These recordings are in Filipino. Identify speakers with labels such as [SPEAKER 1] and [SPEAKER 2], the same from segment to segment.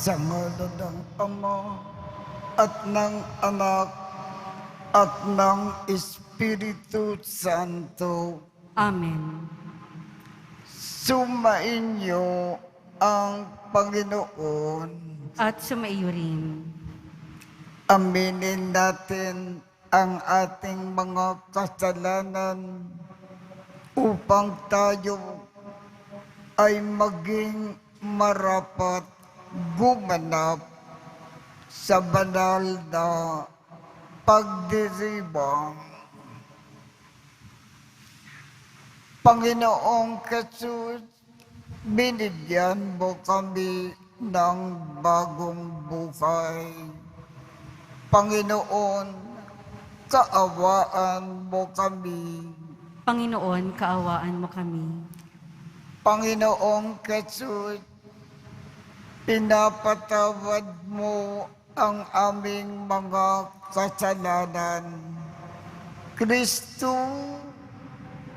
[SPEAKER 1] Sa ngalan ng Ama at ng Anak at ng Espiritu Santo.
[SPEAKER 2] Amen.
[SPEAKER 1] Sumainyo ang Panginoon.
[SPEAKER 2] At sumaiyo rin.
[SPEAKER 1] Aminin natin ang ating mga kasalanan upang tayo ay maging marapat gumanap sa banal na pagdiriwang. Panginoong Jesus, binigyan mo kami ng bagong buhay. Panginoon, kaawaan mo kami.
[SPEAKER 2] Panginoon, kaawaan mo kami.
[SPEAKER 1] Panginoong Jesus, pinapatawad mo ang aming mga kasalanan. Kristo,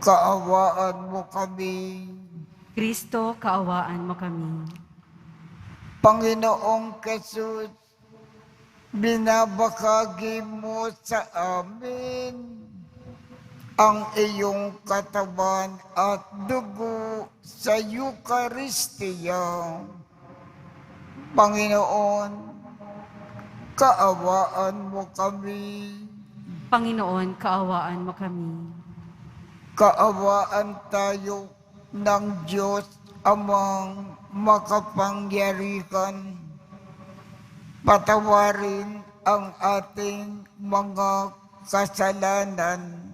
[SPEAKER 1] kaawaan mo kami.
[SPEAKER 2] Kristo, kaawaan mo kami.
[SPEAKER 1] Panginoong Jesus, binabahagi mo sa amin ang iyong katawan at dugo sa Eucharistia. Panginoon, kaawaan mo kami.
[SPEAKER 2] Panginoon, kaawaan mo kami.
[SPEAKER 1] Kaawaan tayo ng Diyos Amang makapangyarihan. Patawarin ang ating mga kasalanan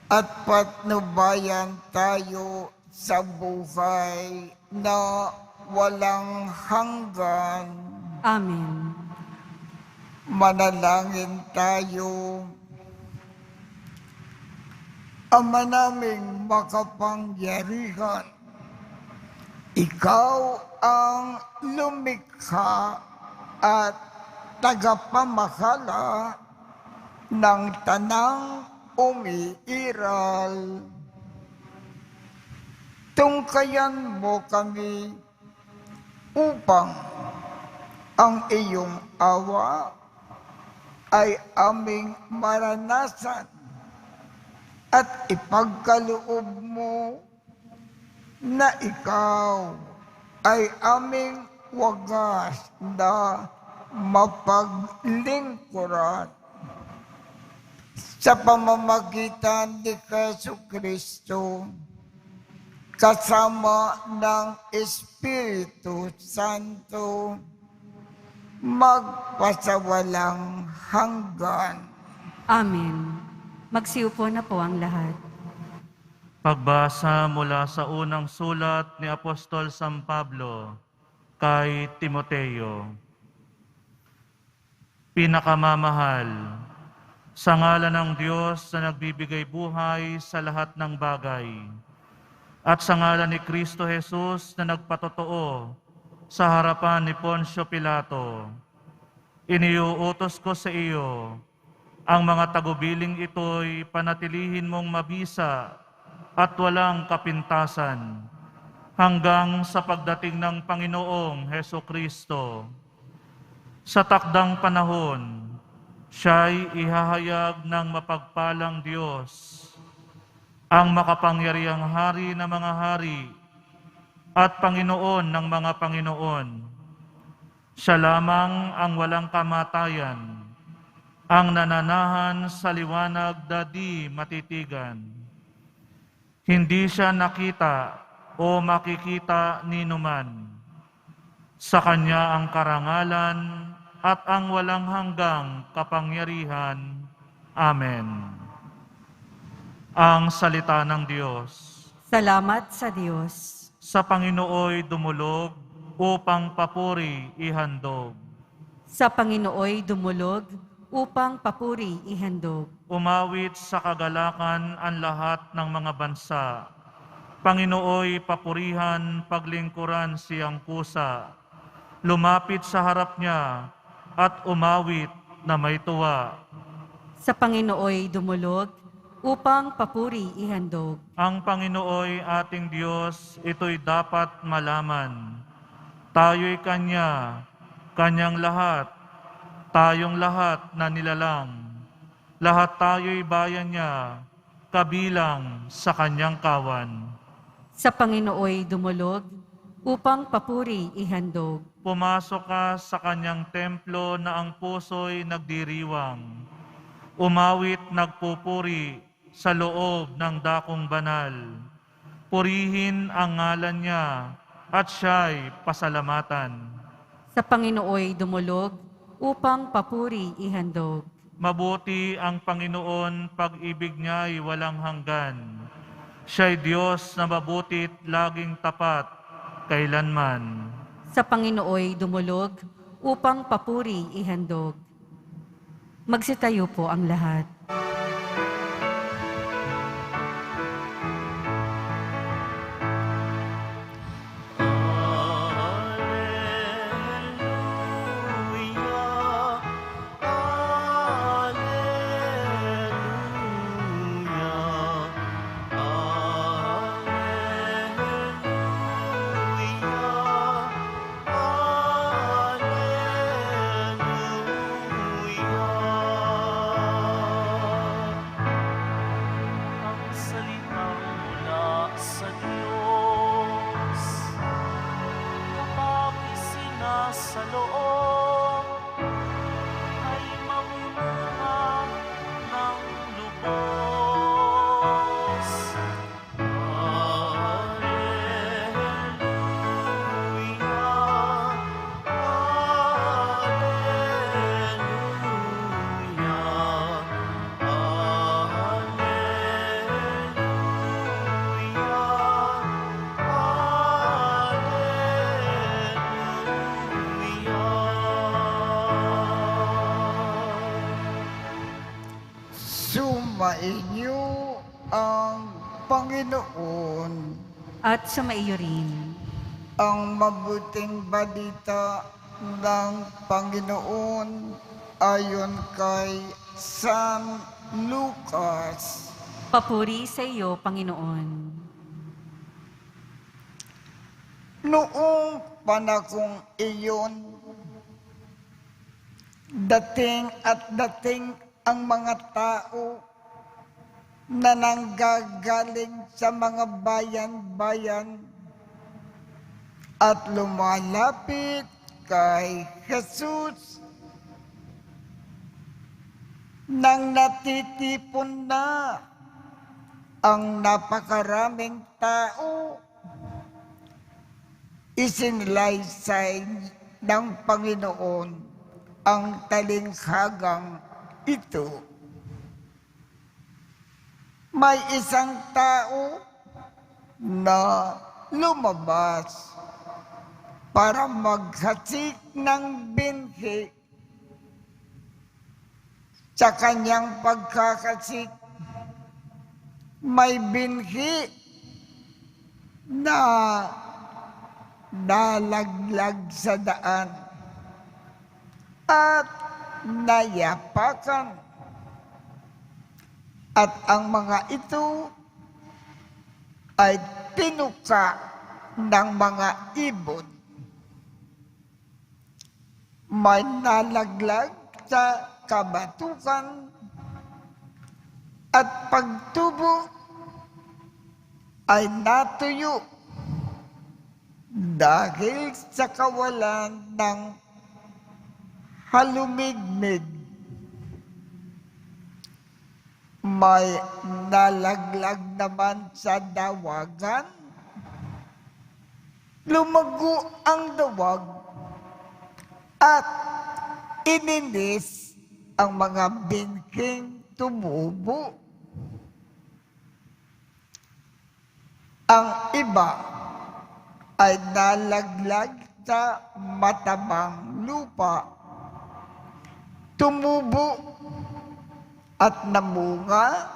[SPEAKER 1] at patnubayan tayo sa buhay na walang hanggan.
[SPEAKER 2] Amen.
[SPEAKER 1] Manalangin tayo. Ama naming makapangyarihan, Ikaw ang lumikha at tagapamahala ng tanang umiiral. Tungkayan mo kami upang ang iyong awa ay aming maranasan at ipagkaloob mo na ikaw ay aming wagas na mapaglingkuran sa pamamagitan ni Jesucristo kasama ng Espiritu Santo magpasawalang hanggan.
[SPEAKER 2] Amen. Magsiupo na po ang lahat.
[SPEAKER 3] Pagbasa mula sa unang sulat ni Apostol San Pablo kay Timoteo. Pinakamamahal, sa ngalan ng Diyos na nagbibigay buhay sa lahat ng bagay, at sa ngalan ni Kristo Jesus na nagpatotoo sa harapan ni Poncio Pilato, iniuutos ko sa iyo ang mga tagubiling ito'y panatilihin mong mabisa at walang kapintasan hanggang sa pagdating ng Panginoong Hesukristo. Sa takdang panahon, siya'y ihahayag ng mapagpalang Diyos, ang makapangyarihang hari ng mga hari at Panginoon ng mga Panginoon. Siya lamang ang walang kamatayan, ang nananahan sa liwanag na di matitigan. Hindi siya nakita o makikita ni numan. Sa kanya ang karangalan at ang walang hanggang kapangyarihan. Amen. Ang salita ng Diyos.
[SPEAKER 2] Salamat sa Diyos.
[SPEAKER 3] Sa Panginooy dumulog upang papuri ihandog.
[SPEAKER 2] Sa Panginooy dumulog upang papuri ihandog.
[SPEAKER 3] Umawit sa kagalakan ang lahat ng mga bansa. Panginooy papurihan, paglingkuran siyang kusa. Lumapit sa harap niya at umawit na may tuwa.
[SPEAKER 2] Sa Panginooy dumulog upang papuri ihandog.
[SPEAKER 3] Ang Panginooy ating Diyos, ito'y dapat malaman. Tayo'y Kanya, Kanyang lahat, tayong lahat na nilalang. Lahat tayo'y bayan niya, kabilang sa Kanyang kawan.
[SPEAKER 2] Sa Panginooy dumulog, upang papuri ihandog.
[SPEAKER 3] Pumasok ka sa Kanyang templo na ang puso'y nagdiriwang. Umawit nagpupuri sa loob ng dakong banal. Purihin ang ngalan niya at siya'y pasalamatan.
[SPEAKER 2] Sa Panginooy dumulog, upang papuri ihandog.
[SPEAKER 3] Mabuti ang Panginoon, pag-ibig niya'y walang hanggan. Siya'y Diyos na mabuti't laging tapat, kailanman.
[SPEAKER 2] Sa Panginooy dumulog, upang papuri ihandog. Magsitayo po ang lahat.
[SPEAKER 4] Sa loob ay mamunga ng lubos. Alleluia,
[SPEAKER 1] Sumainyo ang Panginoon.
[SPEAKER 2] At sa maiyo rin,
[SPEAKER 1] Ang mabuting balita ng Panginoon ayon kay San Lucas.
[SPEAKER 2] papuri sa iyo, Panginoon.
[SPEAKER 1] Noong panahong iyon, dating ang mga tao na nanggagaling sa mga bayan-bayan at lumalapit kay Jesus. Nang natitipon na ang napakaraming tao, isinilaysay ng Panginoon ang talinghagang ito. May isang tao na lumabas para maghasik ng binhi. Sa kanyang pagkakasik, may binhi na nalaglag sa daan at nayapakan. At ang mga ito ay tinuka ng mga ibon. May nalaglag sa kabatukan at pagtubo ay natuyo dahil sa kawalan ng halumigmig. May nalaglag naman sa dawagan. Lumago ang dawag at ininis ang mga binhing tumubo. Ang iba ay nalaglag sa matabang lupa. Tumubo at namunga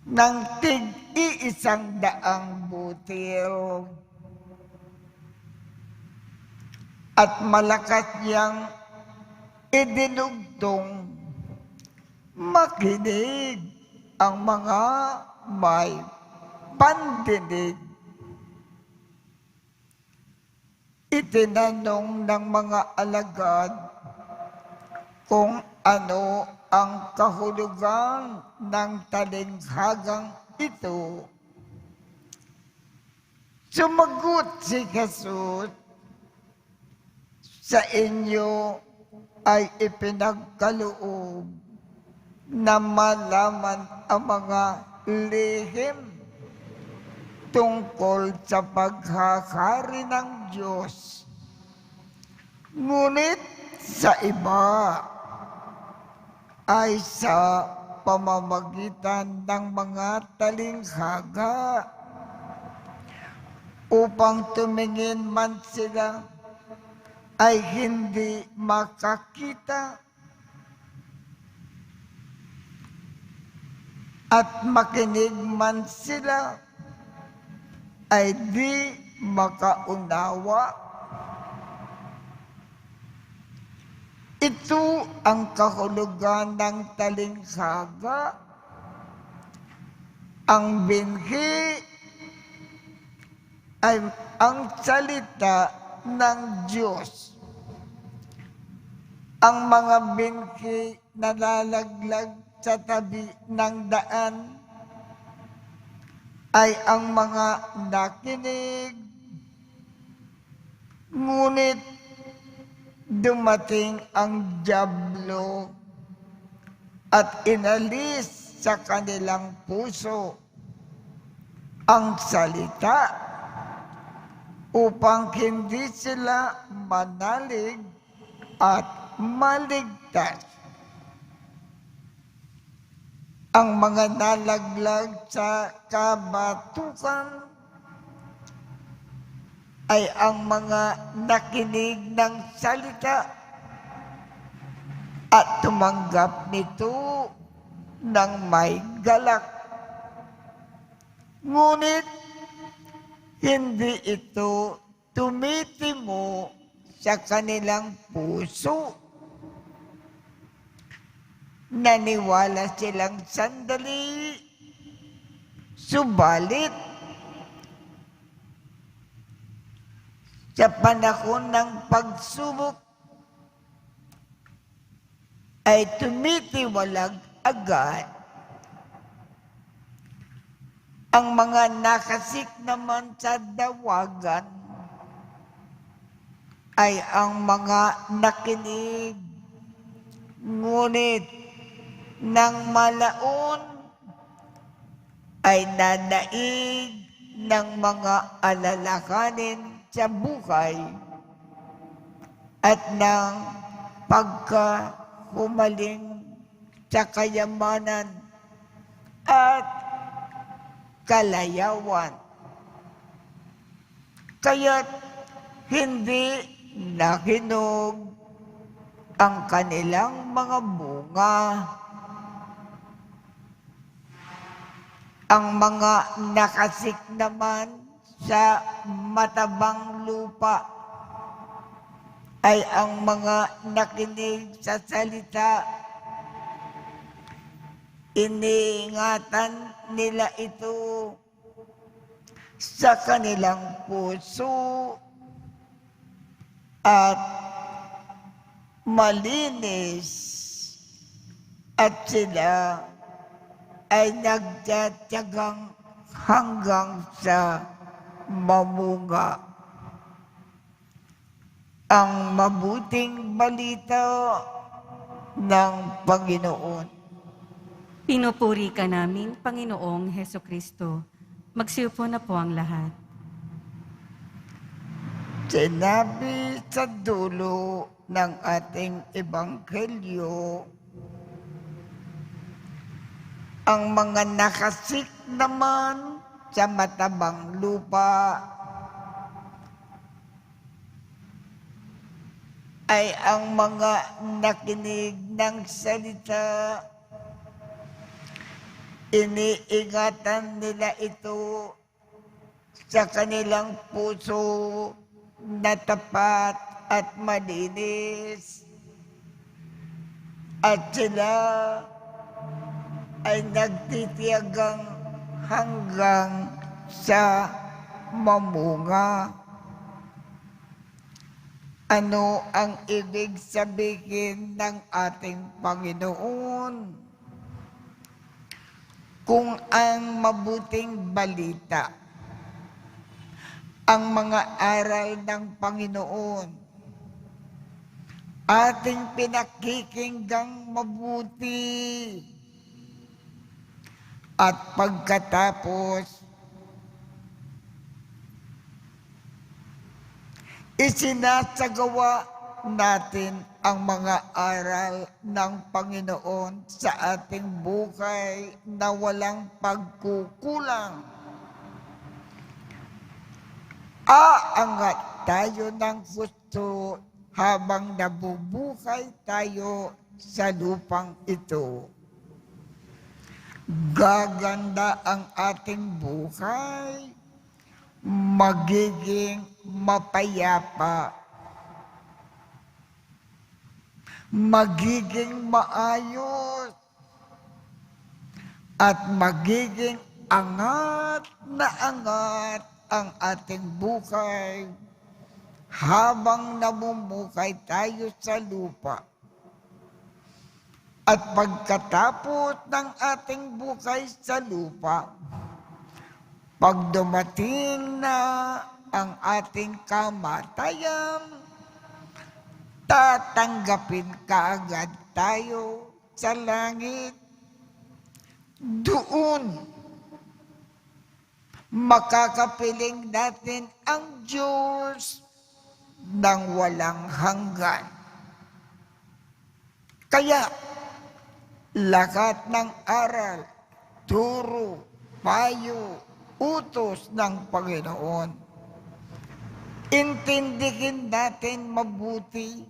[SPEAKER 1] ng tig-iisang daang butil. At malakas niyang idinugtong, makinig ang mga may pandinig. Itinanong ng mga alagad kung ano ang kahulugan ng talinghagang ito. Sumagot si Jesus, sa inyo ay ipinagkaloob na malaman ang mga lihim tungkol sa paghahari ng Diyos. Ngunit sa iba ay sa pamamagitan ng mga talinghaga upang tumingin man sila ay hindi makakita at makinig man sila ay di makaunawa. Ito ang kahulugan ng talinghaga. Ang binhi ay ang salita ng Diyos. Ang mga binhi na lalaglag sa tabi ng daan ay ang mga nakinig. Ngunit dumating ang dyablo at inalis sa kanilang puso ang salita upang hindi sila manalig at maligtas. Ang mga nalaglag sa kabatukan ay ang mga nakinig ng salita at tumanggap nito ng may galak. Ngunit hindi ito tumitimo sa kanilang puso. Naniwala silang sandali, subalit sa panahon ng pagsubok ay tumitiwalag agad. Ang mga nakasik naman sa dawagan ay ang mga nakinig, ngunit nang malaon ay nanaig ng mga alalahanin sa buhay at ng pagkahumaling sa kayamanan at kalayawan. Kaya't hindi nakinog ang kanilang mga bunga. Ang mga nakasik naman sa matabang lupa ay ang mga nakinig sa salita. Iniingatan nila ito sa kanilang puso at malinis at sila ay nagtatiyagang hanggang sa mamunga. Ang mabuting balita ng Panginoon.
[SPEAKER 2] Pinupuri ka namin, Panginoong Hesukristo. Magsiupo na po ang lahat.
[SPEAKER 1] Sinabi sa dulo ng ating ebanghelyo, ang mga nakasik naman sa matabang lupa ay ang mga nakinig ng salita. Iniingatan nila ito sa kanilang puso na tapat at malinis. At sila ay nagtitiyagang hanggang sa mamunga. Ano ang ibig sabihin ng ating Panginoon? Kung ang mabuting balita, ang mga aral ng Panginoon, ating pinakikinggang mabuti, at pagkatapos, isinasagawa natin ang mga aral ng Panginoon sa ating buhay na walang pagkukulang. Aangat tayo ng gusto habang nabubuhay tayo sa lupang ito. Gaganda ang ating buhay, magiging mapayapa, magiging maayos, at magiging angat na angat ang ating buhay habang namumuhay tayo sa lupa. At pagkatapos ng ating buhay sa lupa, pag dumating na ang ating kamatayan, tatanggapin kaagad tayo sa langit. Doon, makakapiling natin ang Diyos ng walang hanggan. Kaya, lahat ng aral, turo, payo, utos ng Panginoon, intindihin natin mabuti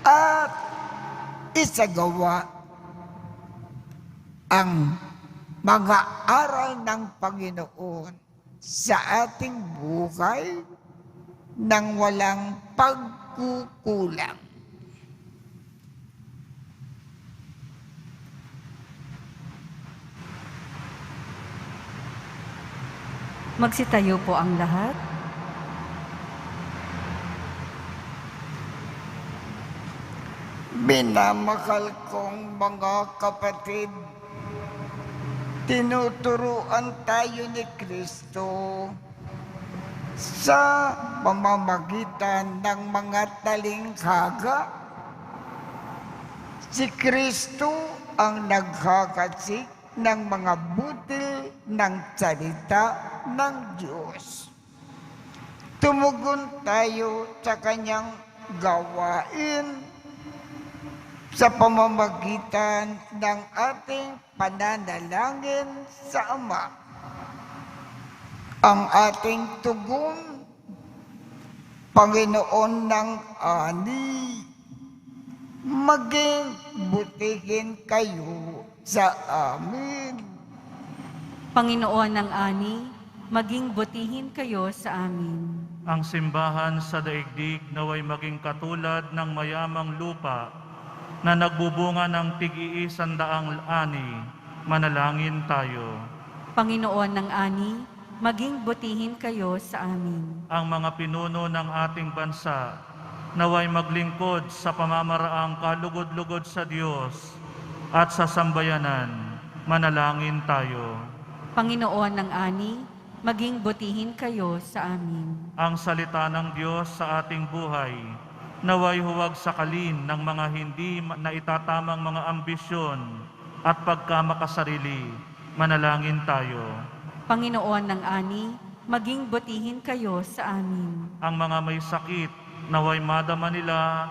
[SPEAKER 1] at isagawa ang mga aral ng Panginoon sa ating buhay nang walang pagkukulang.
[SPEAKER 2] Magsitayo po ang lahat.
[SPEAKER 1] Minamahal kong mga kapatid, tinuturuan tayo ni Kristo sa pamamagitan ng mga talinghaga. Si Kristo ang naghakasik ng mga butil ng salita ng Diyos. Tumugon tayo sa kanyang gawain sa pamamagitan ng ating pananalangin sa Ama. Ang ating tugon, Panginoon ng ani, maging butihin kayo sa amin.
[SPEAKER 2] Panginoon ng ani, maging butihin kayo sa amin.
[SPEAKER 3] Ang simbahan sa daigdig naway maging katulad ng mayamang lupa na nagbubunga ng tig-iisandaang ani. Manalangin tayo.
[SPEAKER 2] Panginoon ng ani, maging butihin kayo sa amin.
[SPEAKER 3] Ang mga pinuno ng ating bansa naway maglingkod sa pamamaraang kalugod-lugod sa Diyos at sa sambayanan. Manalangin tayo.
[SPEAKER 2] Panginoon ng ani, maging butihin kayo sa amin.
[SPEAKER 3] Ang salita ng Diyos sa ating buhay naway huwag sakalin ng mga hindi naitatamang mga ambisyon at pagkamakasarili. Manalangin tayo.
[SPEAKER 2] Panginoon ng ani, maging butihin kayo sa amin.
[SPEAKER 3] Ang mga may sakit naway madama nila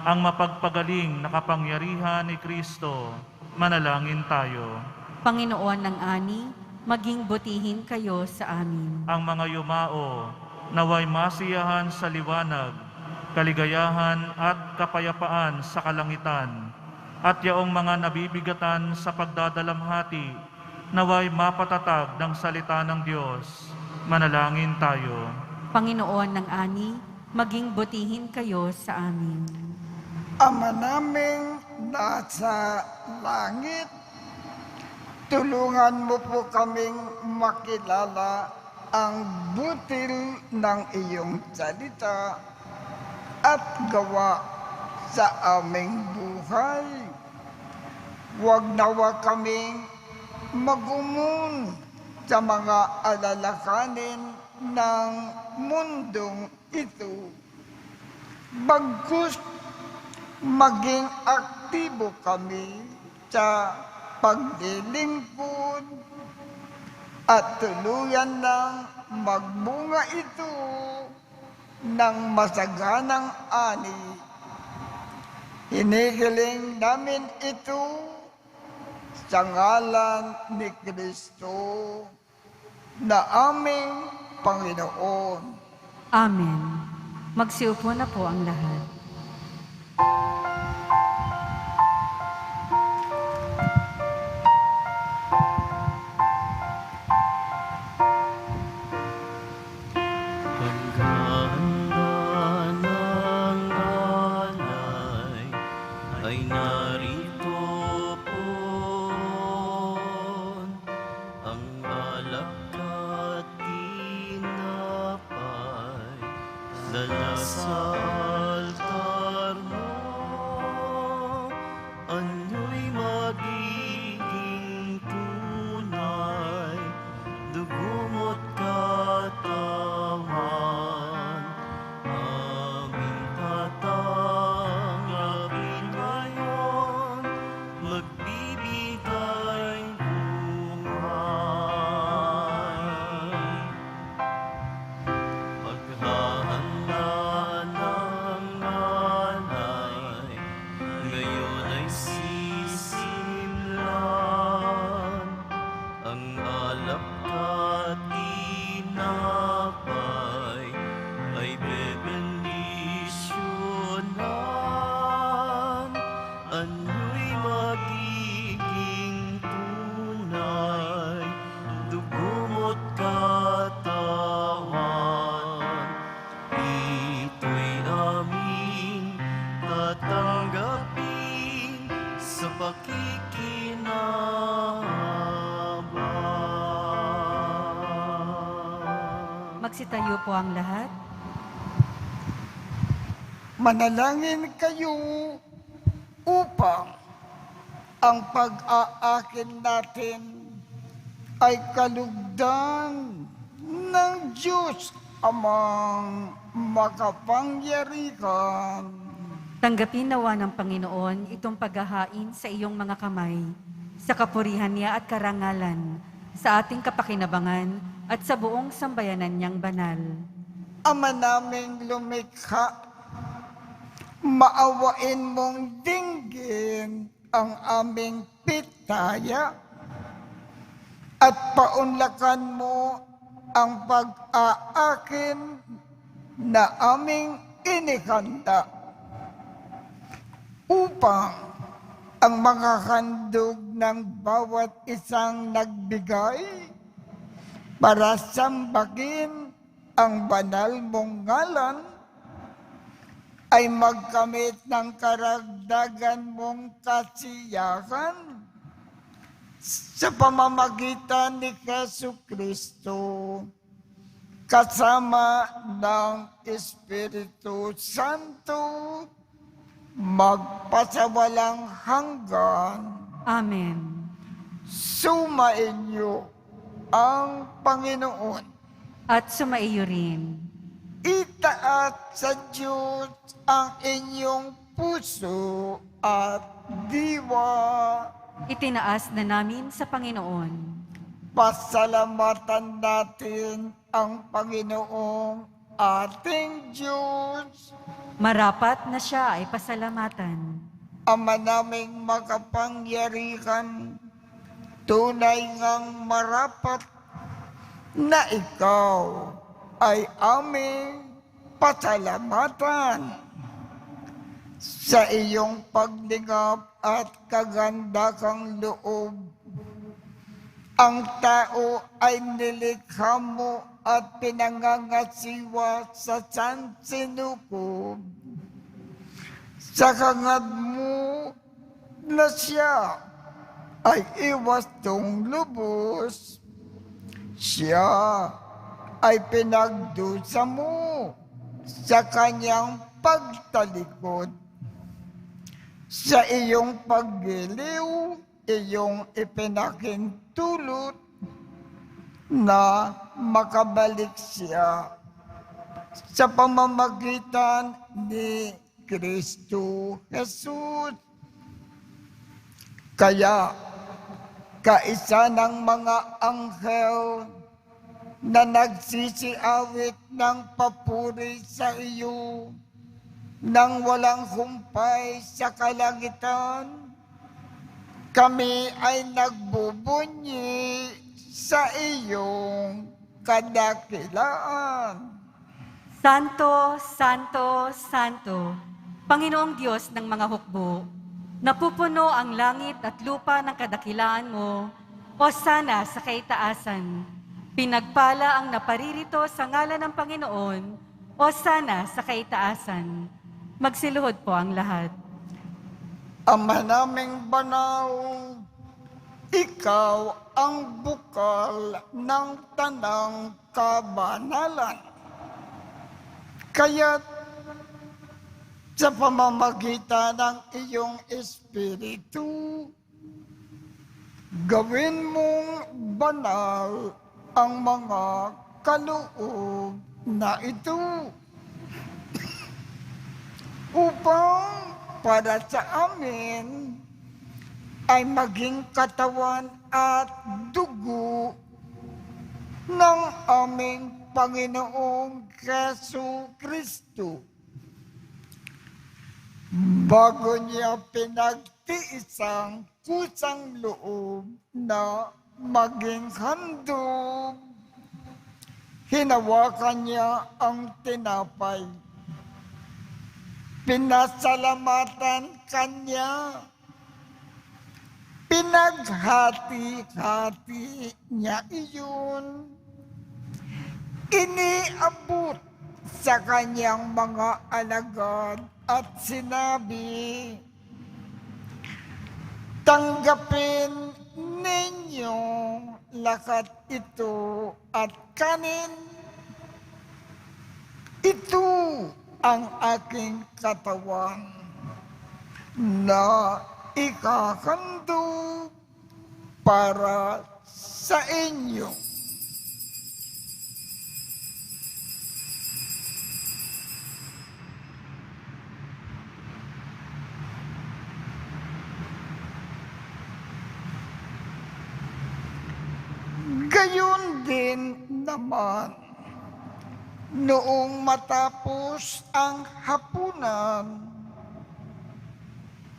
[SPEAKER 3] ang mapagpagaling na kapangyarihan ni Kristo. Manalangin tayo.
[SPEAKER 2] Panginoon ng ani, maging butihin kayo sa amin.
[SPEAKER 3] Ang mga yumao naway masiyahan sa liwanag, kaligayahan at kapayapaan sa kalangitan, at yaong mga nabibigatan sa pagdadalamhati, naway mapatatag ng salita ng Diyos. Manalangin tayo.
[SPEAKER 2] Panginoon ng ani, maging butihin kayo sa amin.
[SPEAKER 1] Ama naming nasa langit, tulungan mo po kaming makilala ang butil ng iyong salita at gawa sa aming buhay. Huwag nawa kaming magumon sa mga alalakanin ng mundong ito. Bagkus maging aktibo kami sa paglilingkod at tuluyan ng magbunga ito ng masaganang ani. Hinihiling namin ito sa ngalan ni Kristo na aming Panginoon.
[SPEAKER 2] Amen. Magsiupo na po ang lahat.
[SPEAKER 5] Ay narito po ang alak at tinapay, dala sa altar mo, ano'y magiging tunay, dugo mo't katawan, aming tatanggapin ngayon, magbibigay buhay. Paghahanda ng alay, ngayon ay sisimlan, ang alak at tinapay ay bebenisyonan, ano'y magiging tunay, dugo mo't katawan, ito'y aming tatanggapin sa pakikinabang.
[SPEAKER 2] Magsitayo po ang lahat.
[SPEAKER 1] Manalangin kayo upang ang pag-aakin natin ay kalugdan ng Diyos amang makapangyarihan.
[SPEAKER 2] Tanggapin nawa ng Panginoon itong paghahain sa iyong mga kamay, sa kapurihan niya at karangalan, sa ating kapakinabangan at sa buong sambayanan niyang banal.
[SPEAKER 1] Ama naming lumikha, maawain mong dinggin ang aming pitaya at paunlakan mo ang pag-aakin na aming inikanta upang ang mga handog ng bawat isang nagbigay para sambahin ang banal mong ngalan ay magkamit ng karagdagan mong kasiyahan sa pamamagitan ni Jesucristo kasama ng Espiritu Santo magpasawalang hanggan.
[SPEAKER 2] Amen.
[SPEAKER 1] Sumainyo ang Panginoon.
[SPEAKER 2] At sumaiyo rin.
[SPEAKER 1] Itaat sa Diyos ang inyong puso at diwa.
[SPEAKER 2] Itinaas na namin sa Panginoon.
[SPEAKER 1] Pasalamatan natin ang Panginoong ating Diyos.
[SPEAKER 2] Marapat na siya ay pasalamatan.
[SPEAKER 1] Ama naming makapangyarihan, tunay ngang marapat na ikaw ay aming pasalamatan sa iyong paglingap at kagandakang loob. Ang tao ay nilikha mo at pinangangasiwa sa sansinukob. Sa hangad mo na siya ay iwas tong lubos. Siya ay pinagdusa mo sa kanyang pagtalikod. Sa iyong paggiliw, iyong ipinakintulot na makabalik siya sa pamamagitan ni Kristo Jesus. Kaya, kaisa ng mga anghel na nagsisiawit ng papuri sa iyo nang walang humpay sa kalangitan, kami ay nagbubunyi sa iyong kadakilaan.
[SPEAKER 2] Santo, Santo, Santo, Panginoong Diyos ng mga hukbo, napupuno ang langit at lupa ng kadakilaan mo, o sana sa kaitaasan. Pinagpala ang naparirito sa ngalan ng Panginoon, o sana sa kaitaasan. Magsiluhod po ang lahat.
[SPEAKER 1] Ama naming banal, ikaw ang bukal ng tanang kabanalan. Kaya't sa pamamagitan ng iyong Espiritu, gawin mong banal ang mga kaloob na ito upang para sa amin ay maging katawan at dugo ng aming Panginoong Jesu Kristo. Bago niya pinagtiisang kusang loob na maging handog, hinawakan niya ang tinapay. Pinasalamatan kanya. Pinaghati-hati niya iyon. Iniabot sa kanyang mga alagad at sinabi, tanggapin ninyo lakat ito at kanin. Ito ang aking katawan na ikakandog para sa inyo. Gayon din naman, noong matapos ang hapunan,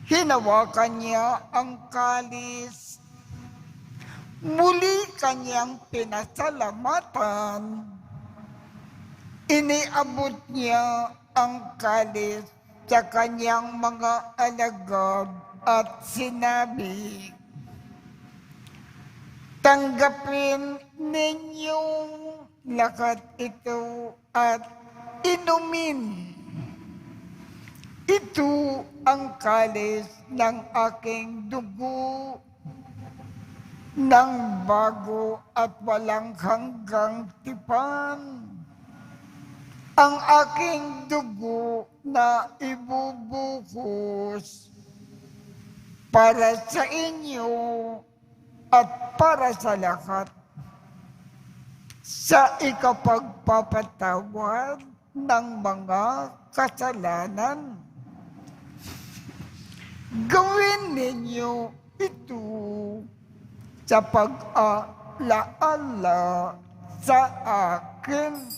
[SPEAKER 1] hinawakan niya ang kalis, muli kanyang pinasalamatan, iniabot niya ang kalis sa kanyang mga alagad at sinabi, tanggapin ninyong lakat ito at inumin. Ito ang kalis ng aking dugo ng bago at walang hanggang tipan. Ang aking dugo na ibubuhos para sa inyo at para sa lahat sa ikapagpapatawad ng mga kasalanan. Gawin ninyo ito sa pag-alaala sa akin.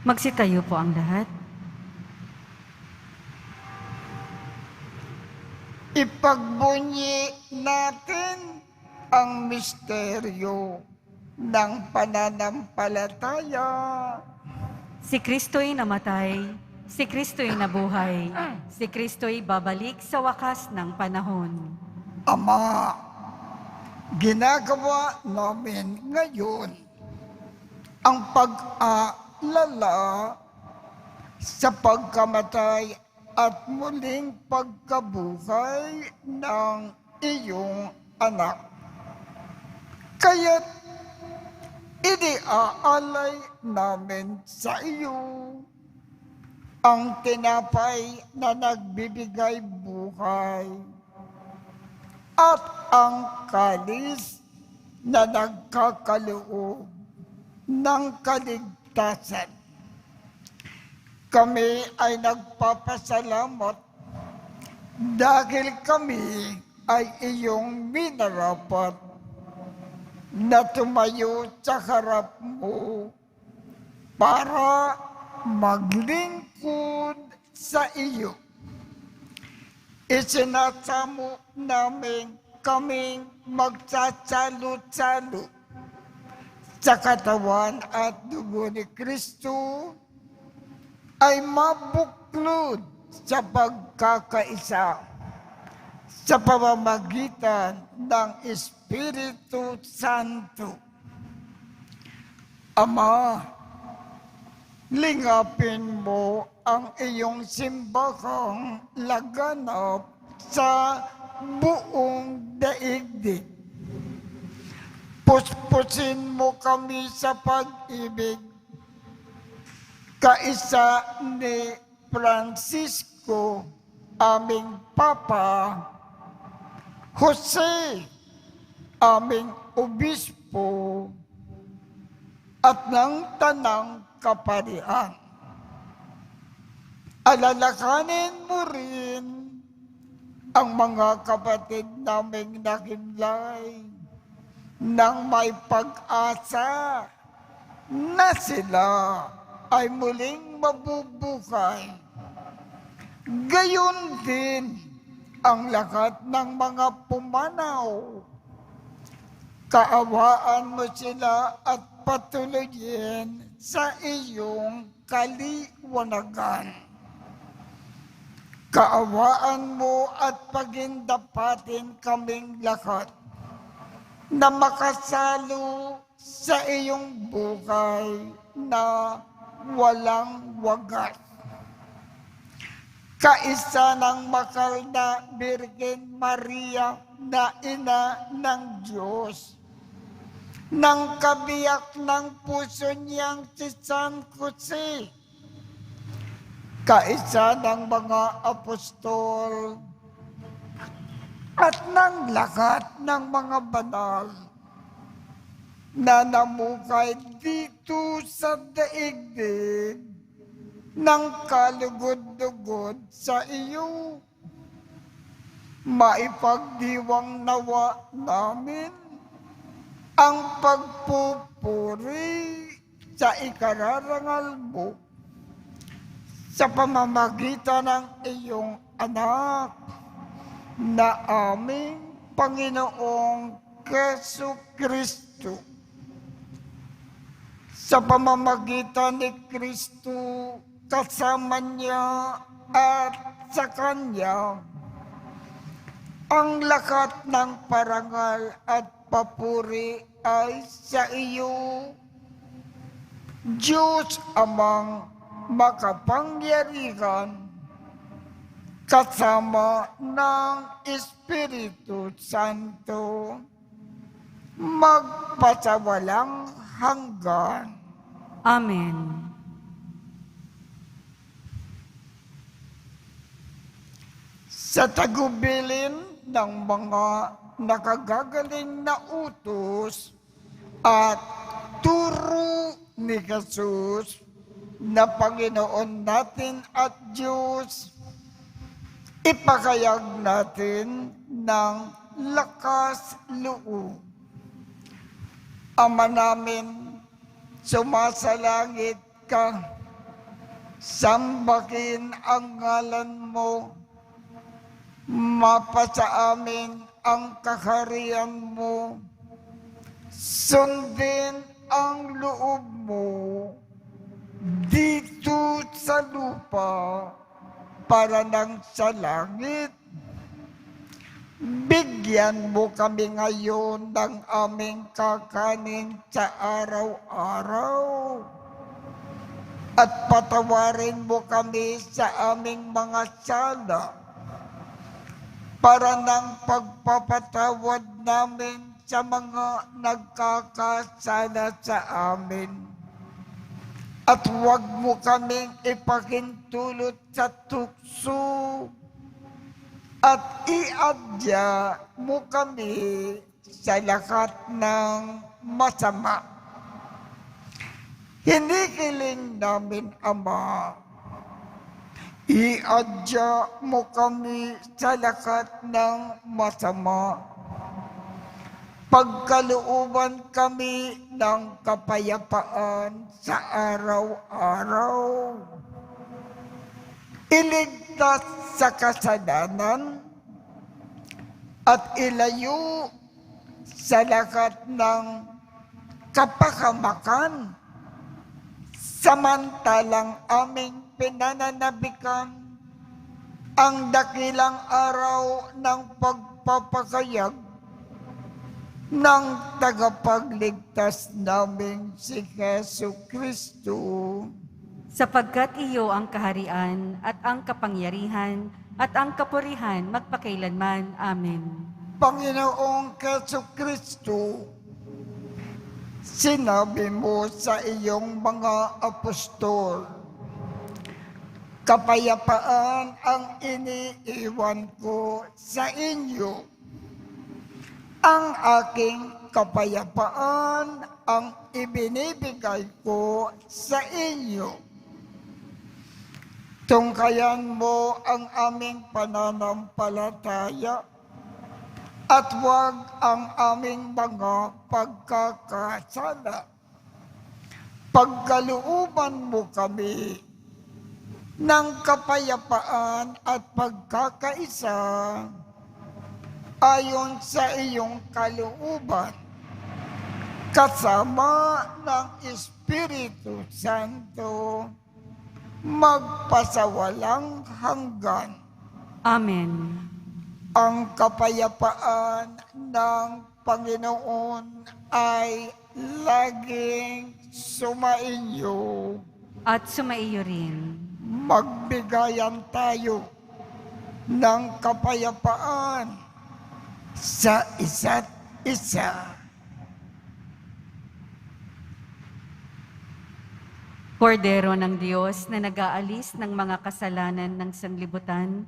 [SPEAKER 2] Magsitayo po ang lahat.
[SPEAKER 1] Ipagbunyi natin ang misteryo ng pananampalataya.
[SPEAKER 2] Si Kristo'y namatay, si Kristo'y nabuhay, si Kristo'y babalik sa wakas ng panahon.
[SPEAKER 1] Ama, ginagawa namin ngayon ang pag-aalala sa pagkamatay at muling pagkabuhay ng iyong anak. Kaya't iniaalay namin sa iyo ang tinapay na nagbibigay buhay at ang kalis na nagkakaloob ng kaligtasan. Kami ay nagpapasalamat dahil kami ay iyong minarapat na tumayo sa harap mo para maglingkod sa iyo. Isinasamo namin kaming magsasalo-salo sa katawan at dugo ni Kristo ay mabuklod sa pagkakaisa sa pamamagitan ng Espiritu Santo. Ama, lingapin mo ang iyong simbahang laganap sa buong daigdig. Puspusin mo kami sa pag-ibig, kaisa ni Francisco, aming Papa, Jose, aming Obispo, at ng Tanang Kaparian. Alalakanin mo rin ang mga kapatid naming nakimlay nang may pag-asa na sila ay muling mabubuhay. Gayon din ang lahat ng mga pumanaw. Kaawaan mo sila at patuloyin sa iyong kaliwanagan. Kaawaan mo at pagindapatin kaming lahat na makasalo sa iyong buhay na walang wagas. Kaisa ng makal na Birhen Maria na ina ng Diyos, ng kabiyak ng puso niyang si San Jose, kaisa ng mga apostol, at ng lahat ng mga banal na namukay dito sa daigdig ng kalugod-lugod sa iyo. Maipagdiwang nawa namin ang pagpupuri sa ikararangal mo sa pamamagitan ng iyong anak na aming Panginoong Jesucristo. Sa pamamagitan ni Kristo, kasama niya at sa Kanya, ang lahat ng parangal at papuri ay sa iyo, Diyos Amang makapangyarihan, kasama ng Espiritu Santo, magpasawalang hanggan.
[SPEAKER 2] Amen.
[SPEAKER 1] Sa tagubilin ng mga nakagagaling na utos at turo ni Jesus na Panginoon natin at Diyos, ipakayag natin ng lakas loob. Ama namin, sumasalangit ka, sambahin ang ngalan mo, mapasa amin ang kaharian mo, sundin ang loob mo dito sa lupa para nang sa langit. Bigyan mo kami ngayon ng aming kakanin sa araw-araw. At patawarin mo kami sa aming mga sala para ng pagpapatawad namin sa mga nagkakasala sa amin. At huwag mo kaming ipakintulot sa tukso at iadya mo kami sa lahat ng masama. Hinihiling namin, Ama, iadya mo kami sa lahat ng masama. Pagkalooban kami ng kapayapaan sa araw-araw. Iligtas sa kasalanan at ilayo sa lahat ng kapahamakan. Samantalang aming pinananabikan ang dakilang araw ng pagpapakayag ng tagapagligtas namin si Jesu Kristo.
[SPEAKER 2] Sapagkat iyo ang kaharian at ang kapangyarihan at ang kapurihan magpakailanman. Amen.
[SPEAKER 1] Panginoong Jesu Kristo, sinabi mo sa iyong mga apostol, kapayapaan ang iniiwan ko sa inyo. Ang aking kapayapaan ang ibinibigay ko sa inyo. Tungkayan mo ang aming pananampalataya at huwag ang aming mga pagkakasala. Pagkalooban mo kami ng kapayapaan at pagkakaisa ayon sa iyong kalooban, kasama ng Espiritu Santo, magpasawalang hanggan.
[SPEAKER 2] Amen.
[SPEAKER 1] Ang kapayapaan ng Panginoon ay laging sumainyo.
[SPEAKER 2] At sumaiyo rin.
[SPEAKER 1] Magbigayan tayo ng kapayapaan sa isa't isa.
[SPEAKER 2] Kordero ng Diyos na nag-aalis ng mga kasalanan ng sanlibutan,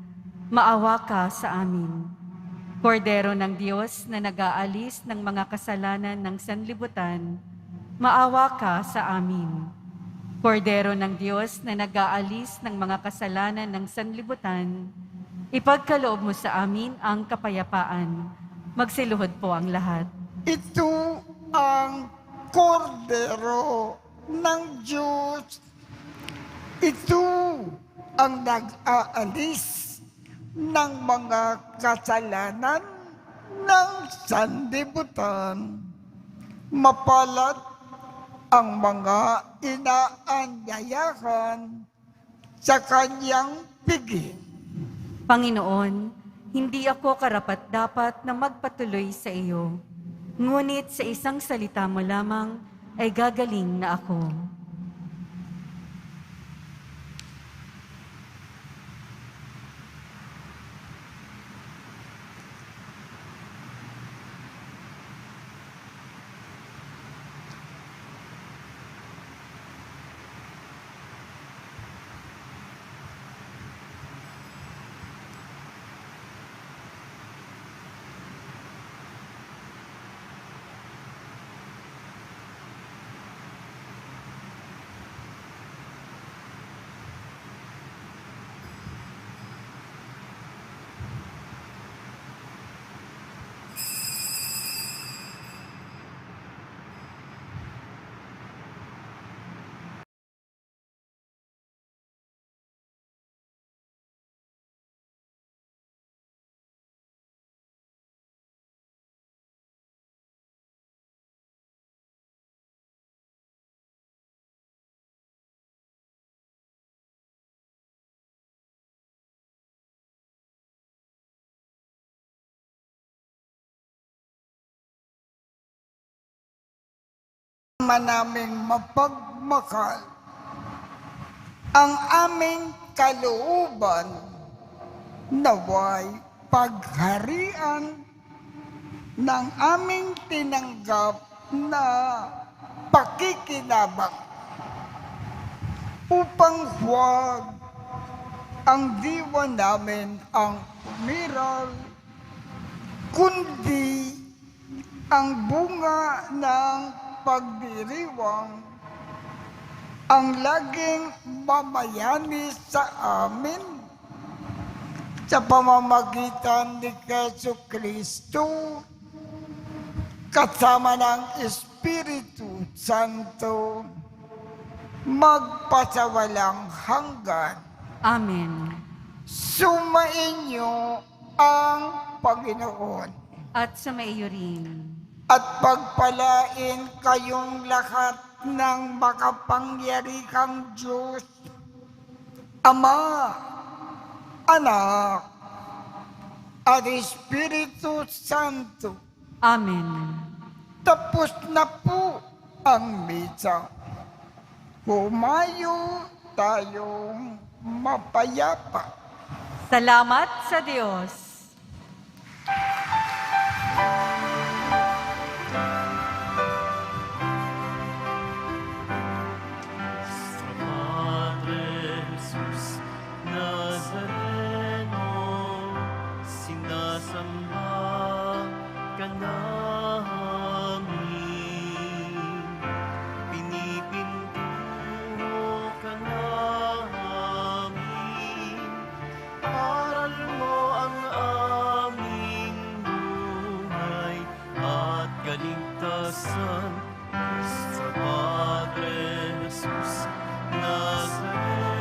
[SPEAKER 2] maawa ka sa amin. Kordero ng Diyos na nag-aalis ng mga kasalanan ng sanlibutan, maawa ka sa amin. Kordero ng Diyos na nag-aalis ng mga kasalanan ng sanlibutan, ipagkaloob mo sa amin ang kapayapaan. Magsiluhod po ang lahat.
[SPEAKER 1] Ito ang kordero ng Diyos. Ito ang nag-aalis ng mga kasalanan ng sanlibutan. Mapalad ang mga inaanyayahan sa kanyang piging.
[SPEAKER 2] Panginoon, hindi ako karapat-dapat na magpatuloy sa iyo. Ngunit sa isang salita mo lamang ay gagaling na ako.
[SPEAKER 1] Naming mapagmakal ang aming kalooban naway kapagharian ng aming tinanggap na pakikinabang upang huwag ang diwa namin ang umiral, kundi ang bunga ng pagdiriwang ang laging mamayani sa amin sa pamamagitan ni Jesu Kristo kasama ng Espiritu Santo magpasawalang hanggan.
[SPEAKER 2] Amen.
[SPEAKER 1] Sumainyo ang Panginoon
[SPEAKER 2] At sumaiyo rin.
[SPEAKER 1] at pagpalain kayong lahat ng makapangyarihang Diyos, Ama, Anak, at Espiritu Santo.
[SPEAKER 2] Amen.
[SPEAKER 1] Tapos na po ang misa. Humayo tayong mapayapa.
[SPEAKER 2] Salamat sa Diyos.
[SPEAKER 5] Sa Padre Jesus Nazareno, sinasamba ka namin. Pinipintuho ka namin. Aral mo ang aming buhay at kaligtasan. Sa Padre Jesus Nazareno,